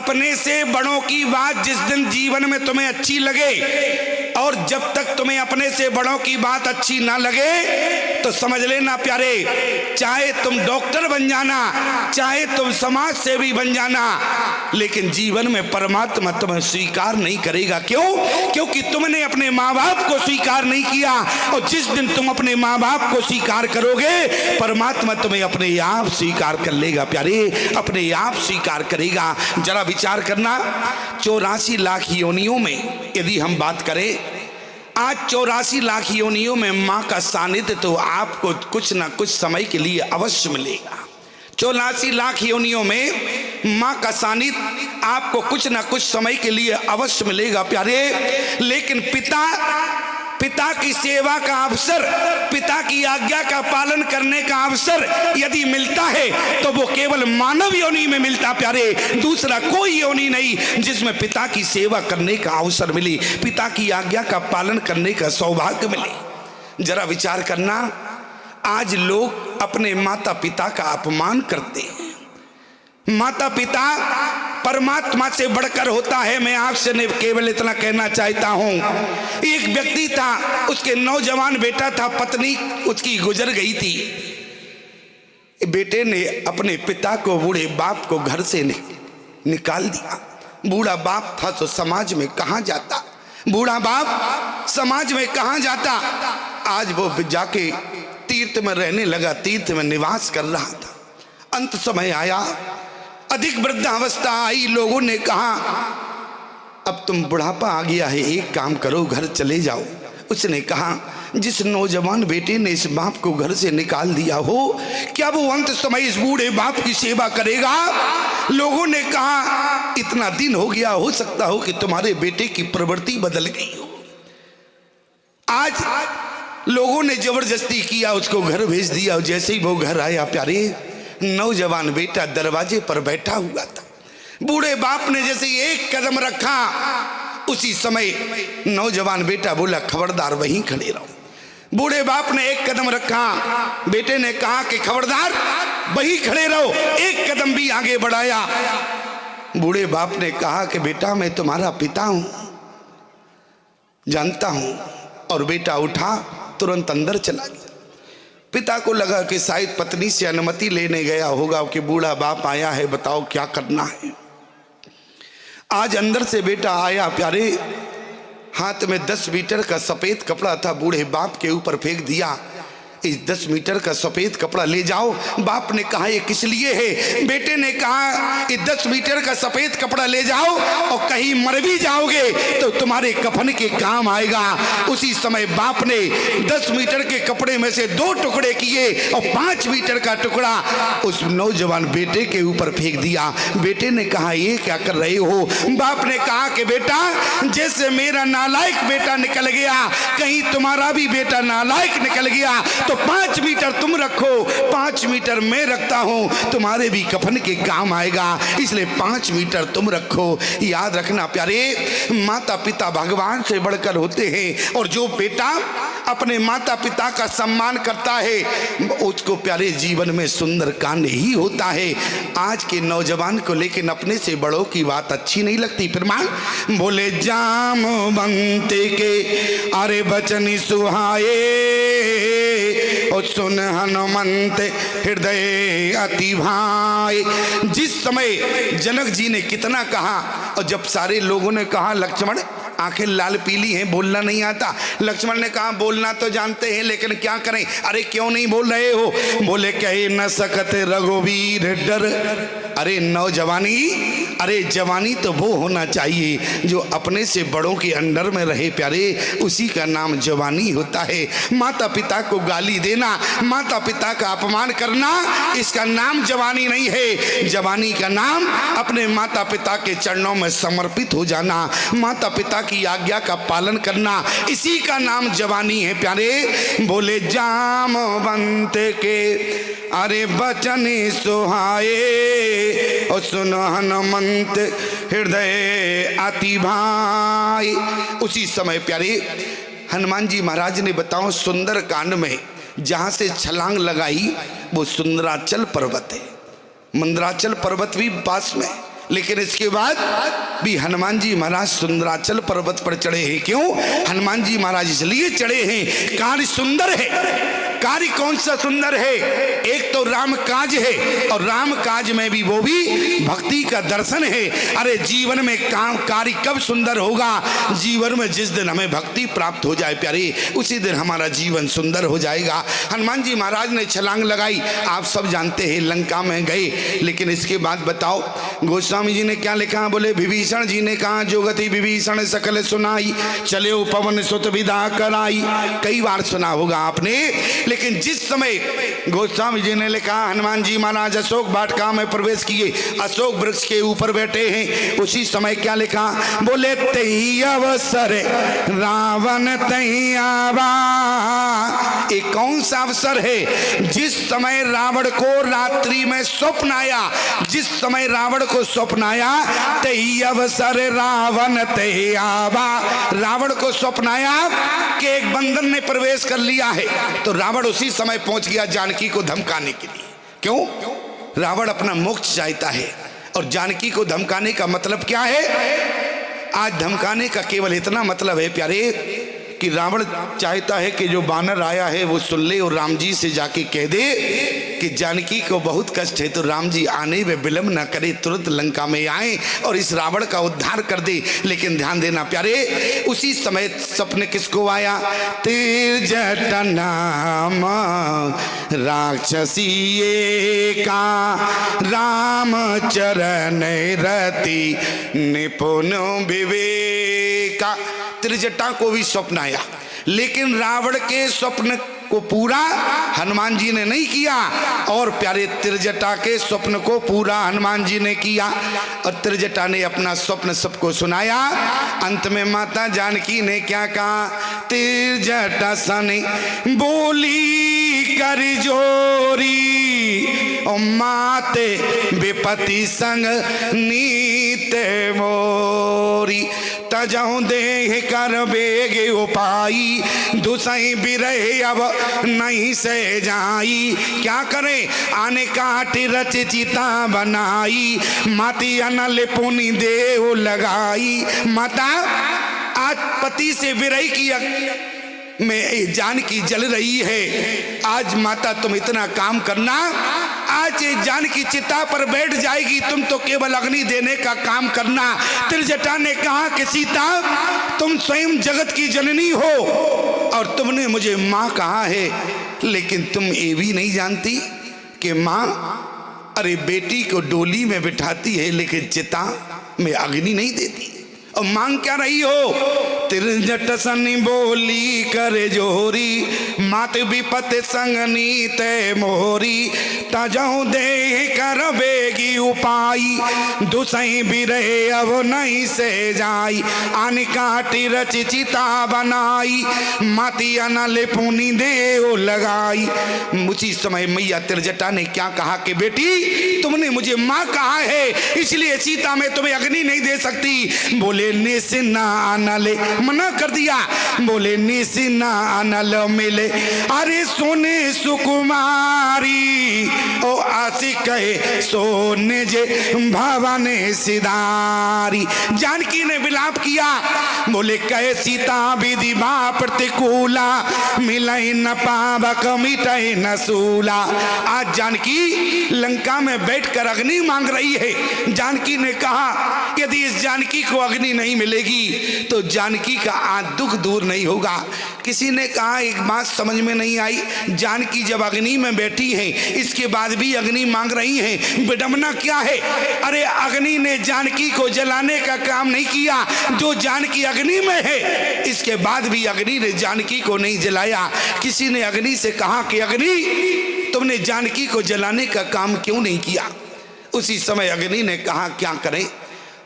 अपने से बड़ों की बात जिस दिन जीवन में तुम्हें अच्छी लगे, और जब तक तुम्हें अपने से बड़ों की बात अच्छी ना लगे तो समझ लेना प्यारे, चाहे तुम डॉक्टर बन जाना, चाहे तुम समाज सेवी बन जाना, लेकिन जीवन में परमात्मा तुम्हें स्वीकार नहीं करेगा। क्यों? क्योंकि तुमने अपने माँ बाप को स्वीकार नहीं किया, और जिस दिन तुम अपने माँ बाप को स्वीकार करोगे परमात्मा तुम्हें अपने आप स्वीकार कर लेगा प्यारे, अपने आप स्वीकार करेगा। जरा विचार करना, 84 लाख योनियों में यदि हम बात करें, आज 84 लाख योनियों में माँ का सानिध्य तो आपको कुछ ना कुछ समय के लिए अवश्य मिलेगा। 84 लाख योनियों में माँ का सानिध्य आपको कुछ ना कुछ समय के लिए अवश्य मिलेगा प्यारे, लेकिन पिता की सेवा का अवसर, पिता की आज्ञा का पालन करने का अवसर यदि मिलता है तो वो केवल मानव योनि में मिलता प्यारे, दूसरा कोई योनि नहीं जिसमें पिता की सेवा करने का अवसर मिले, पिता की आज्ञा का पालन करने का सौभाग्य मिले। जरा विचार करना, आज लोग अपने माता पिता का अपमान करते हैं। माता पिता परमात्मा से बढ़कर होता है। मैं आपसे केवल इतना कहना चाहता हूं, एक व्यक्ति था, उसके नौजवान बेटा था, पत्नी उसकी गुजर गई थी। बेटे ने अपने पिता को, बूढ़े बाप को घर से निकाल दिया। बूढ़ा बाप था तो समाज में कहां जाता, बूढ़ा बाप समाज में कहां जाता। आज वो जाके तीर्थ में रहने लगा, तीर्थ में निवास कर रहा था। अंत समय आया, अधिक वृद्धावस्था आई, लोगों ने कहा अब तुम बुढ़ापा आ गया है, एक काम करो घर चले जाओ। उसने कहा जिस नौजवान बेटे ने इस बाप को घर से निकाल दिया हो, क्या वो अंत समय इस बूढ़े बाप की सेवा करेगा? लोगों ने कहा इतना दिन हो गया, हो सकता हो कि तुम्हारे बेटे की प्रवृत्ति बदल गई हो। आज लोगों ने जबरदस्ती किया, उसको घर भेज दिया। जैसे ही वो घर आया प्यारे, नौजवान बेटा दरवाजे पर बैठा हुआ था। बूढ़े बाप ने जैसे एक कदम रखा, उसी समय नौजवान बेटा बोला खबरदार वहीं खड़े रहो। बूढ़े बाप ने एक कदम रखा, बेटे ने कहा कि खबरदार वहीं खड़े रहो, एक कदम भी आगे बढ़ाया। बूढ़े बाप ने कहा कि बेटा मैं तुम्हारा पिता हूं, जानता हूं। और बेटा उठा, तुरंत अंदर चला गया। पिता को लगा कि शायद पत्नी से अनुमति लेने गया होगा कि बूढ़ा बाप आया है, बताओ क्या करना है। आज अंदर से बेटा आया प्यारे, हाथ में 10 मीटर का सफेद कपड़ा था, बूढ़े बाप के ऊपर फेंक दिया। इस 10 मीटर का सफेद कपड़ा ले जाओ। बाप ने कहा ये किस लिए है? बेटे ने कहा ये 10 मीटर का सफेद कपड़ा ले जाओ, और कहीं मर भी जाओगे तो तुम्हारे कफन के काम आएगा। उसी समय बाप ने 10 मीटर के कपड़े में से 2 टुकड़े किए और 5 मीटर का टुकड़ा उस नौजवान बेटे के ऊपर फेंक दिया। बेटे ने कहा ये क्या कर रहे हो? बाप ने कहा कि बेटा जैसे मेरा नालायक बेटा निकल गया, कहीं तुम्हारा भी बेटा नालायक निकल गया तो 5 मीटर तुम रखो, 5 मीटर मैं रखता हूं, तुम्हारे भी कफन के काम आएगा, इसलिए 5 मीटर तुम रखो। याद रखना प्यारे, माता पिता भगवान से बढ़कर होते हैं, और जो बेटा अपने माता पिता का सम्मान करता है उसको प्यारे जीवन में सुंदर कांड ही होता है। आज के नौजवान को लेकिन अपने से बड़ों की बात अच्छी नहीं लगती। प्रमाण बोले जाम बनते के अरे बचन सुहाए, और सुन हनुमंत हृदय अति भाई। जिस समय जनक जी ने कितना कहा, और जब सारे लोगों ने कहा लक्ष्मण आंखें लाल पीली हैं, बोलना नहीं आता। लक्ष्मण ने कहा बोलना तो जानते हैं लेकिन क्या करें? अरे क्यों नहीं बोल रहे हो? बोले कहे न सकत रघुवीर डर। अरे नौजवानी, अरे जवानी तो वो होना चाहिए जो अपने से बड़ों के अंडर में रहे प्यारे, उसी का नाम जवानी होता है। माता पिता को गाली देना, माता पिता का अपमान करना, इसका नाम जवानी नहीं है। जवानी का नाम अपने माता पिता के चरणों में समर्पित हो जाना, माता पिता की आज्ञा का पालन करना, इसी का नाम जवानी है प्यारे। बोले जाम बनते के अरे बचन सुहाए, और सुन हनुमंत हृदय अति भाई। उसी समय प्यारे हनुमान जी महाराज ने बताओ सुंदर कांड में जहाँ से छलांग लगाई वो सुंदराचल पर्वत है। मंदराचल पर्वत भी पास में, लेकिन इसके बाद भी हनुमान जी महाराज सुंदराचल पर्वत पर चढ़े हैं। क्यों हनुमान जी महाराज इसलिए चढ़े हैं, कार्य सुंदर है। कार्य कौन सा सुंदर है? एक तो राम काज है, और राम काज में भी वो भी भक्ति का दर्शन है। अरे जीवन में काम कार्य कब सुंदर होगा? जीवन में जिस दिन हमें भक्ति प्राप्त हो जाए प्यारे, उसी दिन हमारा जीवन सुंदर हो जाएगा। हनुमान जी महाराज ने छलांग लगाई, आप सब जानते हैं, लंका में गए। लेकिन इसके बाद बताओ गोस्वामी जी ने क्या लिखा? बोले विभीषण जी ने कहा जो गति विभीषण सकल सुनाई, चले पवन सुत विदा कराई। कई बार सुना होगा आपने, लेकिन जिस समय गोस्वामी जी ने लिखा हनुमान जी महाराज अशोक वाटिका में प्रवेश किए, अशोक वृक्ष के ऊपर बैठे हैं, उसी समय क्या लिखा? बोले तही अवसर रावण तही आवा। एक कौन सा अवसर है? जिस समय रावण को रात्रि में स्वप्न आया, जिस समय रावण को स्वप्न आया, तही अवसर रावण तही आवा। रावण को स्वप्न आया कि एक बंदर ने प्रवेश कर लिया है, तो रावण उसी समय पहुंच गया जानकी को धमकाने के लिए। क्यों? रावण अपना मोक्ष चाहता है, और जानकी को धमकाने का मतलब क्या है? आज धमकाने का केवल इतना मतलब है प्यारे कि रावण चाहता है कि जो बानर आया है वो सुन ले और राम जी से जाके कह दे कि जानकी को बहुत कष्ट है, तो राम जी आने में विलंब न करे, तुरंत लंका में आए और इस रावण का उद्धार कर दे। लेकिन ध्यान देना प्यारे, उसी समय सपने किसको आया? तिरजट नाम राक्षसी का राम चरण रति निपुण विवेका। त्रिजटा को भी स्वप्न आया, लेकिन रावण के स्वप्न को पूरा हनुमान जी ने नहीं किया, और प्यारे त्रिजटा के स्वप्न को पूरा हनुमान जी ने किया। और त्रिजटा ने अपना स्वप्न सबको सुनाया। अंत में माता जानकी ने क्या कहा? त्रिजटा सने बोली कर जोरी, ओ माते विपति संग नीत मोरी। तजहु देह कर बेगे उपाई, दुसई बिरहे अब नहीं से जाई। क्या करे? आने काटी रच चिता बनाई, माती अनल पुनि देव लगाई। माता आज पति से विरह की में जानकी जल रही है। आज माता तुम इतना काम करना, आज जानकी चिता पर बैठ जाएगी, तुम तो केवल अग्नि देने का काम करना। त्रिजटा ने कहा कि सीता तुम स्वयं जगत की जननी हो और तुमने मुझे माँ कहा है, लेकिन तुम ये भी नहीं जानती कि माँ अरे बेटी को डोली में बिठाती है लेकिन चिता में अग्नि नहीं देती। और मांग क्या रही हो? त्रिजट सनी बोली करे जोरी, मात विपत संग नीत मोरी। तजहु दे कर बेगी उपाई, दुसई बिरहे अब नहीं से जाई। आन काटी रच चिता बनाई, माती अनल पुनि देव लगाई। उसी समय मैया त्रिजटा ने क्या कहा कि बेटी तुमने मुझे माँ कहा है, इसलिए सीता में तुम्हें अग्नि नहीं दे सकती। बोले निसिना अनल, मना कर दिया। बोले निसिना अनल मिले, अरे सोने सुकुमारी, ओ आसी कहे सोने जे भवाने सिदारी। जानकी ने विलाप किया। बोले कहे सीता विधि बा प्रतिकूला, मिलई न पावक मिटई न सूला। आज जानकी लंका में बैठकर अग्नि मांग रही है। जानकी ने कहा यदि इस जानकी को अग्नि नहीं मिलेगी तो जानकी का आज दुख दूर नहीं होगा। किसी ने कहा एक बात समझ में नहीं आई, जानकी जब अग्नि में बैठी है इसके बाद भी अग्नि मांग रही है, विडंबना क्या है? अरे अग्नि ने जानकी को जलाने का काम नहीं किया, जो जानकी अग्नि में है इसके बाद भी अग्नि ने जानकी को नहीं जलाया। किसी ने अग्नि से कहा कि अग्नि तुमने जानकी को जलाने का काम क्यों नहीं किया? उसी समय अग्नि ने कहा क्या करें,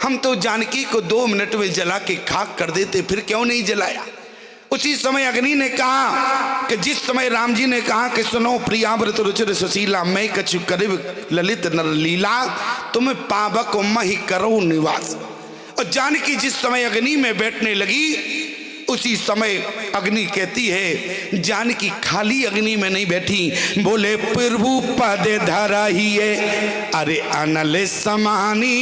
हम तो जानकी को 2 मिनट में जला के खाक कर देते, फिर क्यों नहीं जलाया? उसी समय अग्नि ने कहा कि जिस समय राम जी ने कहा कि सुनो प्रियाव्रत रुचिर सुशीला, मैं कछु करिब ललित नर लीला, तुम पावक महि करो निवास। और जानकी जिस समय अग्नि में बैठने लगी उसी समय अग्नि कहती है, जानकी खाली अग्नि में नहीं बैठी, बोले प्रभु पद धरा ही है अरे अनल समानी,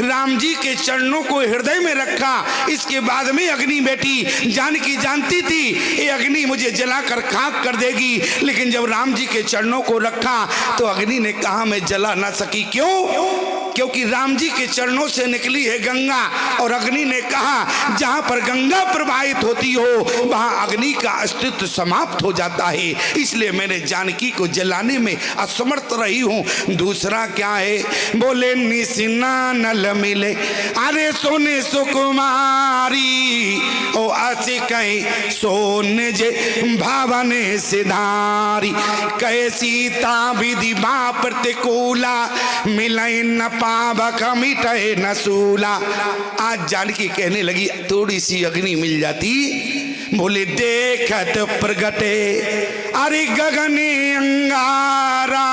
राम जी के चरणों को हृदय में रखा, इसके बाद में अग्नि बैठी। जानकी जानती थी ये अग्नि मुझे जलाकर खाक कर देगी, लेकिन जब राम जी के चरणों को रखा तो अग्नि ने कहा मैं जला ना सकी। क्यों? क्योंकि राम जी के चरणों से निकली है गंगा, और अग्नि ने कहा जहां पर गंगा प्रवाहित होती हो वहां अग्नि का अस्तित्व समाप्त हो जाता है, इसलिए मैंने जानकी को जलाने में असमर्थ रही हूं। दूसरा क्या है? बोले निसिना नल मिले अरे सोने सुकुमारी, ओ आसे कहे सोने जे भावने सिधारी, कहे सीता विधि बा प्रतिकूला, मिले न पावक मिटे न सूला। आज जानकी कहने लगी थोड़ी सी अग्नि मिल जाती, बोले देखत प्रगटे अरे गगने अंगारा,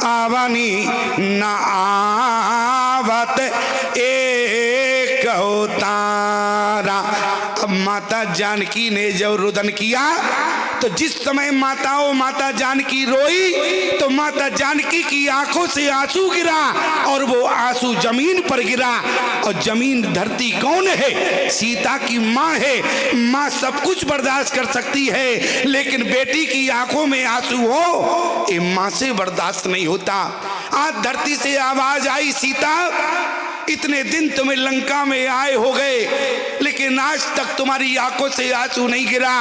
आवनी न आवत एक तारा। अब माता जानकी ने जब रुदन किया तो जिस समय माता जानकी रोई तो माता जानकी की आंखों से आंसू गिरा, और वो आंसू जमीन पर गिरा। और जमीन धरती कौन है? सीता की माँ है। माँ सब कुछ बर्दाश्त कर सकती है, लेकिन बेटी की आंखों में आंसू हो ये माँ से बर्दाश्त नहीं होता। आज धरती से आवाज आई, सीता इतने दिन तुम्हें लंका में आए हो गए, लेकिन आज तक तुम्हारी आंखों से आंसू नहीं गिरा,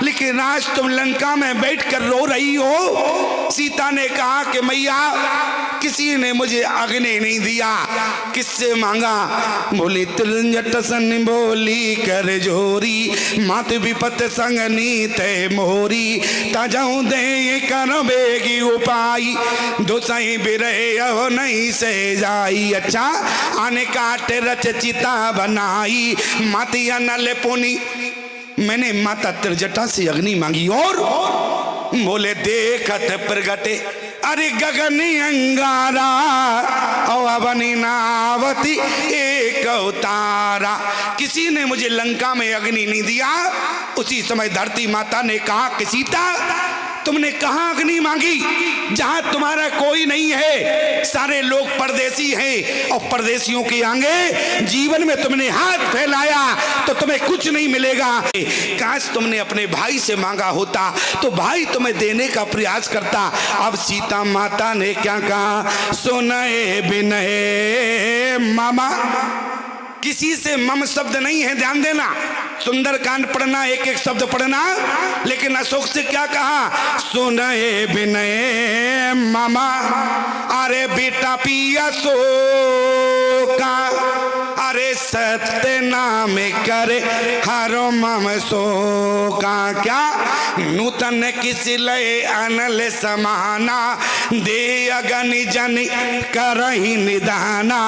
लेकिन आज तुम लंका में बैठकर रो रही हो। सीता ने कहा कि मैया किसी ने मुझे अग्नि नहीं दिया, किससे मांगा? बोली त्रिंजट सन बोली कर जोरी, मात विपत संग नीत मोरी, तजाऊ दे कर बेगी उपाई, दोसाई बिरहे हो नहीं से जाई। अच्छा आने काट रच चिता बनाई, मातिया नल पुनी, मैंने माता त्रिजटा से अग्नि मांगी। और बोले देखत प्रगटे अरे गगनी अंगारा, अवनी नावती एक अवतारा। किसी ने मुझे लंका में अग्नि नहीं दिया। उसी समय धरती माता ने कहा कि सीता तुमने कहाँ अग्नि मांगी? जहां तुम्हारा कोई नहीं है, सारे लोग परदेसी हैं, और परदेसियों के आगे जीवन में तुमने हाथ फैलाया तो तुम्हें कुछ नहीं मिलेगा। काश तुमने अपने भाई से मांगा होता तो भाई तुम्हें देने का प्रयास करता। अब सीता माता ने क्या कहा? सुनए बिनए मामा, किसी से मम शब्द नहीं है, ध्यान देना। सुंदरकांड पढ़ना, एक एक शब्द पढ़ना, लेकिन अशोक से क्या कहा? सुनए बिनए मामा, अरे बेटा पिया सो का, अरे सत्य नाम करे हरो मम सो का। क्या? नूतन किस लय अनल समाना, दे अगनि जन करही निदाना।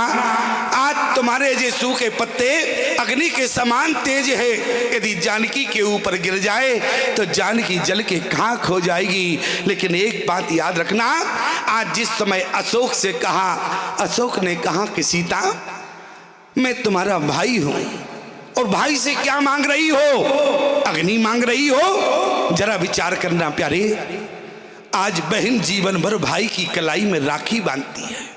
आज तुम्हारे जे सूखे पत्ते अग्नि के समान तेज है, यदि जानकी के ऊपर गिर जाए तो जानकी जल के खाक हो जाएगी। लेकिन एक बात याद रखना, आज जिस समय अशोक से कहा, अशोक ने कहा कि सीता मैं तुम्हारा भाई हूं, और भाई से क्या मांग रही हो? अग्नि मांग रही हो? जरा विचार करना प्यारे। आज बहन जीवन भर भाई की कलाई में राखी बांधती है,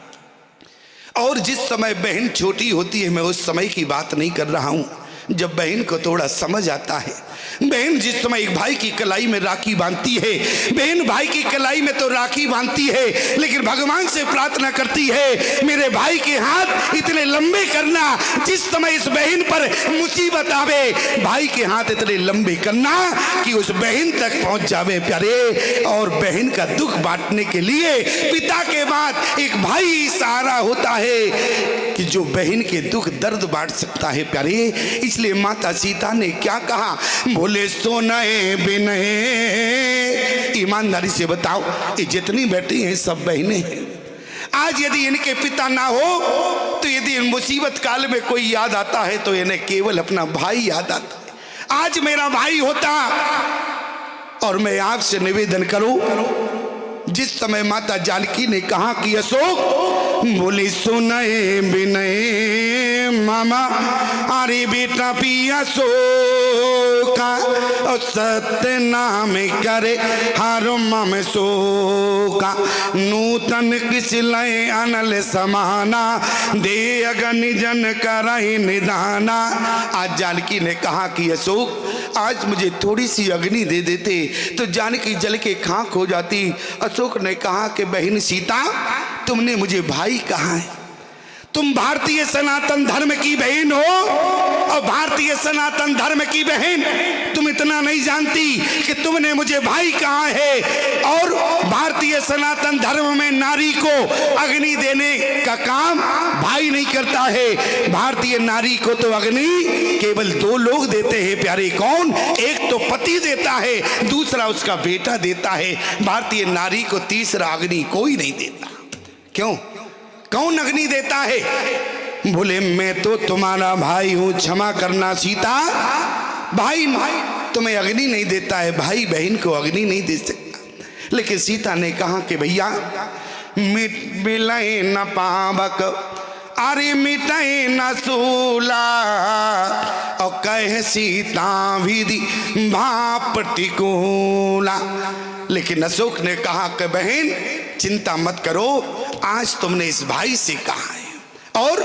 और जिस समय बहन छोटी होती है, मैं उस समय की बात नहीं कर रहा हूं जब बहन को थोड़ा समझ आता है। बहन जिस समय एक भाई की कलाई में राखी बांधती है, बहन भाई की कलाई में तो राखी बांधती है, लेकिन भगवान से प्रार्थना करती है मेरे भाई के हाथ इतने लंबे करना, जिस समय इस बहन पर मुसीबत आवे भाई के हाथ इतने लंबे करना कि उस बहन तक पहुंच जावे प्यारे। और बहन का दुख बांटने के लिए पिता के बाद एक भाई सहारा होता है कि जो बहन के दुख दर्द बांट सकता है प्यारे। इसलिए माता सीता ने क्या कहा? बोले सोनए बिनए। ईमानदारी से बताओ, ये जितनी बैठी हैं सब बहनें हैं। आज यदि इनके पिता ना हो तो यदि मुसीबत काल में कोई याद आता है तो इन्हें केवल अपना भाई याद आता है। आज मेरा भाई होता, और मैं आपसे निवेदन करूं, जिस समय माता जानकी ने कहा कि अशोक, बोली सुनए बिनए मामा, अरे बेटा पिया सो का और सत्य नाम करे हर मम सो का नूतन किस लय अनल समाना दे अगनि जन करहि निदाना। आज जानकी ने कहा कि अशोक आज मुझे थोड़ी सी अग्नि दे देते तो जानकी जल के खाक हो जाती। अशोक ने कहा कि बहन सीता तुमने मुझे भाई कहा है, तुम भारतीय सनातन धर्म की बहन हो और भारतीय सनातन धर्म की बहन तुम इतना नहीं जानती कि तुमने मुझे भाई कहा है। और भारतीय सनातन धर्म में नारी को अग्नि देने का काम भाई नहीं करता है। भारतीय नारी को तो अग्नि केवल दो लोग देते हैं प्यारे, कौन? एक तो पति देता है, दूसरा उसका बेटा देता है। भारतीय नारी को तीसरा अग्नि कोई नहीं देता। क्यों? कौन अग्नि देता है? बोले मैं तो तुम्हारा भाई हूं, क्षमा करना सीता, भाई तुम्हें अग्नि नहीं देता है, भाई बहन को अग्नि नहीं दे सकता। लेकिन सीता ने कहा कि भैया मिले न पावक अरे मिटे न सूला और कह सीता विधि भाप टिकोला। लेकिन अशोक ने कहा कि बहन चिंता मत करो, आज तुमने इस भाई से कहा है और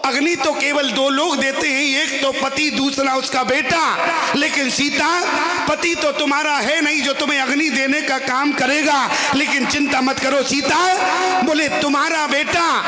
अग्नि तो केवल दो लोग देते हैं, एक तो पति दूसरा उसका बेटा। लेकिन सीता पति तो तुम्हारा है नहीं जो तुम्हें अग्नि देने का काम करेगा। लेकिन चिंता मत करो सीता, बोले तुम्हारा बेटा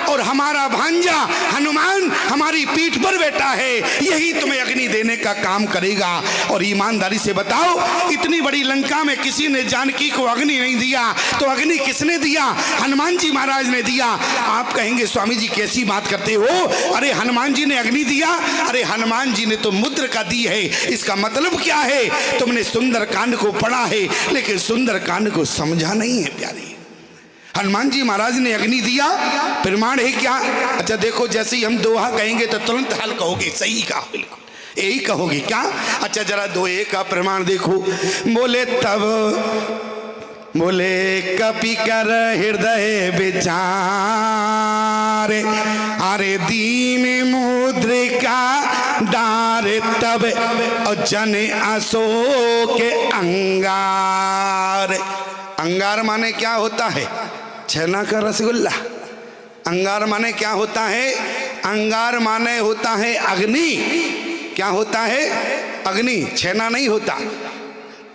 और हमारा भांजा हनुमान हमारी पीठ पर बैठा है, यही तुम्हें अग्नि देने का काम करेगा। और ईमानदारी से बताओ इतनी बड़ी लंका में किसी ने जानकी को अग्नि नहीं दिया तो अग्नि किसने दिया? हनुमान जी महाराज ने दिया। आप कहेंगे स्वामी जी कैसी बात करते हो, अरे हनुमान जी ने अग्नि दिया? अरे हनुमान जी ने तो मुद्र का दी है। इसका मतलब क्या है? तुमने सुंदर कांड को पढ़ा है लेकिन सुंदर कांड को समझा नहीं है प्यारी। हनुमान जी महाराज ने अग्नि दिया, प्रमाण है क्या? अच्छा देखो, जैसे ही हम दोहा कहेंगे तो तुरंत हल कहोगे, सही कहा, बिल्कुल यही कहोगे क्या? अच्छा जरा दोहे का प्रमाण देखो। बोले तब बोले कपि कर हृदय विचार अरे दीन मुद्रिका डार तब और जन अशोक अंगार। अंगार माने क्या होता है? छेना का रसगुल्ला। अंगार माने क्या होता है? अंगार माने होता है अग्नि। क्या होता है? अग्नि, छेना नहीं होता।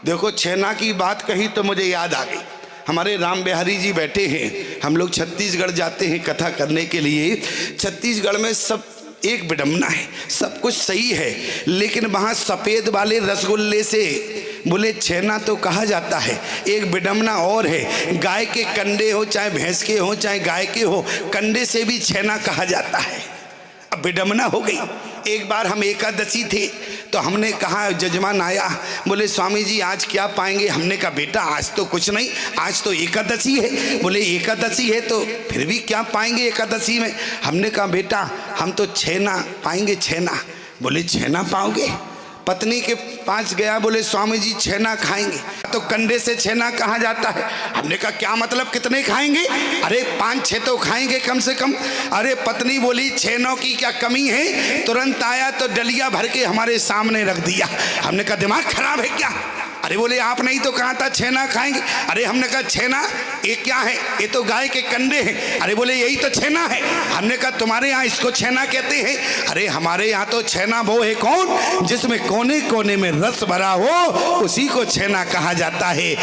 देखो छेना की बात कही तो मुझे याद आ गई, हमारे राम बिहारी जी बैठे हैं, हम लोग छत्तीसगढ़ जाते हैं कथा करने के लिए। छत्तीसगढ़ में सब एक विडम्बना है, सब कुछ सही है, लेकिन वहाँ सफ़ेद वाले रसगुल्ले से बोले छेना तो कहा जाता है। एक विडम्बना और है, गाय के कंडे हो चाहे भैंस के हो चाहे गाय के हो, कंडे से भी छेना कहा जाता है। अब विडम्बना हो गई। एक बार हम एकादशी थे तो हमने कहा, जजमान आया, बोले स्वामी जी आज क्या पाएंगे? हमने कहा बेटा आज तो कुछ नहीं, आज तो एकादशी है। बोले एकादशी है तो फिर भी क्या पाएंगे एकादशी में? हमने कहा बेटा हम तो छेना पाएंगे, छेना। बोले छेना पाओगे? पत्नी के पास गया, बोले स्वामी जी छेना खाएंगे, तो कंडे से छेना कहा जाता है। हमने कहा क्या मतलब, कितने खाएंगे? अरे 5-6 तो खाएंगे कम से कम। अरे पत्नी बोली छेनों की क्या कमी है? तुरंत आया तो डलिया भर के हमारे सामने रख दिया। हमने कहा दिमाग खराब है क्या? अरे बोले आपने ही तो कहा था छेना खाएंगे। अरे हमने कहा छेना ये क्या है? ये तो गाय के कंडे हैं। अरे बोले यही तो छेना है। हमने कहा तुम्हारे यहाँ इसको छेना कहते हैं? अरे हमारे यहाँ तो छेना वो है कौन जिसमें कोने कोने में रस भरा हो, उसी को छेना कहा जाता है।